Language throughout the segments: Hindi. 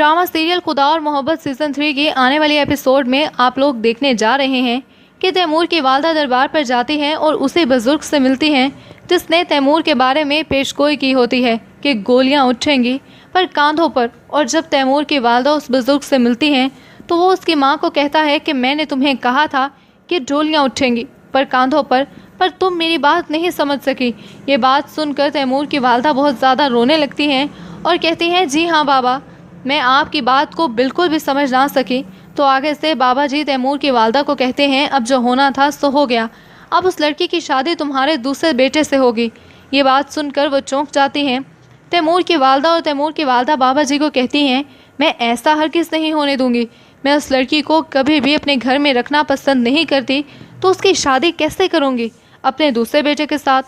ड्रामा सीरियल खुदा और मोहब्बत सीज़न 3 के आने वाले एपिसोड में आप लोग देखने जा रहे हैं कि तैमूर की वालदा दरबार पर जाती हैं और उसी बुजुर्ग से मिलती हैं जिसने तैमूर के बारे में पेशगोई की होती है कि गोलियां उठेंगी पर कांधों पर। और जब तैमूर की वालदा उस बुजुर्ग से मिलती हैं तो वो उसकी माँ को कहता है कि मैंने तुम्हें कहा था कि गोलियां उठेंगी पर कांधों पर तुम मेरी बात नहीं समझ सकी। ये बात सुनकर तैमूर की वालदा बहुत ज़्यादा रोने लगती हैं और कहती हैं, जी हाँ बाबा, मैं आपकी बात को बिल्कुल भी समझ ना सकी। तो आगे से बाबा जी तैमूर की वालदा को कहते हैं, अब जो होना था सो हो गया, अब उस लड़की की शादी तुम्हारे दूसरे बेटे से होगी। ये बात सुनकर वो चौंक जाती हैं तैमूर की वालदा, और तैमूर की वालदा बाबा जी को कहती हैं, मैं ऐसा हरगिज़ नहीं होने दूंगी। मैं उस लड़की को कभी भी अपने घर में रखना पसंद नहीं करती, तो उसकी शादी कैसे करूँगी अपने दूसरे बेटे के साथ।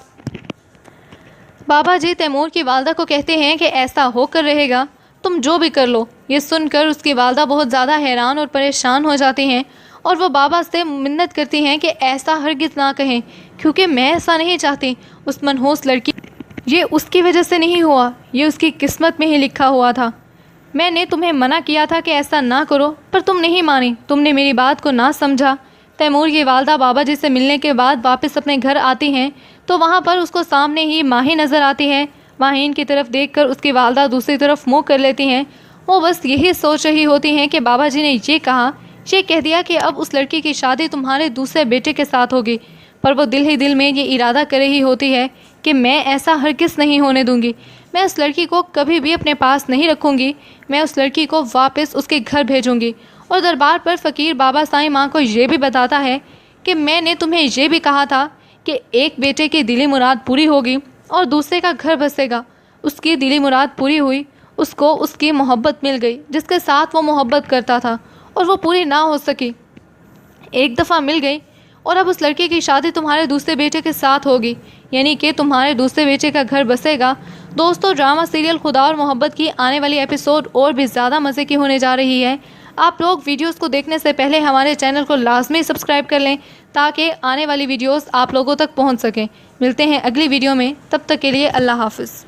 बाबा जी तैमूर की वालदा को कहते हैं कि ऐसा होकर रहेगा, तुम जो भी कर लो। ये सुनकर उसकी वालदा बहुत ज़्यादा हैरान और परेशान हो जाती हैं और वो बाबा से मिन्नत करती हैं कि ऐसा हरगिज़ ना कहें, क्योंकि मैं ऐसा नहीं चाहती। उस मनहूस लड़की, ये उसकी वजह से नहीं हुआ, ये उसकी किस्मत में ही लिखा हुआ था। मैंने तुम्हें मना किया था कि ऐसा ना करो, पर तुम नहीं मानी, तुमने मेरी बात को ना समझा। तैमूर की वालदा बाबा जी से मिलने के बाद वापस अपने घर आती हैं तो वहाँ पर उसको सामने ही माही नज़र आती है। माहीन की तरफ देखकर उसकी वालदा दूसरी तरफ मुंह कर लेती हैं। वो बस यही सोच रही होती हैं कि बाबा जी ने ये कह दिया कि अब उस लड़की की शादी तुम्हारे दूसरे बेटे के साथ होगी। पर वो दिल ही दिल में ये इरादा कर रही होती है कि मैं ऐसा हरगिज़ नहीं होने दूंगी। मैं उस लड़की को कभी भी अपने पास नहीं रखूंगी। मैं उस लड़की को वापस उसके घर भेजूंगी। और दरबार पर फ़कीर बाबा साईं माँ को ये भी बताता है कि मैंने तुम्हें ये भी कहा था कि एक बेटे की दिली मुराद पूरी होगी और दूसरे का घर बसेगा। उसकी दिली मुराद पूरी हुई, उसको उसकी मोहब्बत मिल गई जिसके साथ वो मोहब्बत करता था, और वो पूरी ना हो सकी। एक दफ़ा मिल गई और अब उस लड़के की शादी तुम्हारे दूसरे बेटे के साथ होगी, यानी कि तुम्हारे दूसरे बेटे का घर बसेगा। दोस्तों, ड्रामा सीरियल खुदा और मोहब्बत की आने वाली एपिसोड और भी ज़्यादा मज़े की होने जा रही है। आप लोग वीडियोस को देखने से पहले हमारे चैनल को लाजमी सब्सक्राइब कर लें ताकि आने वाली वीडियोस आप लोगों तक पहुंच सकें। मिलते हैं अगली वीडियो में, तब तक के लिए अल्लाह हाफ़िज़।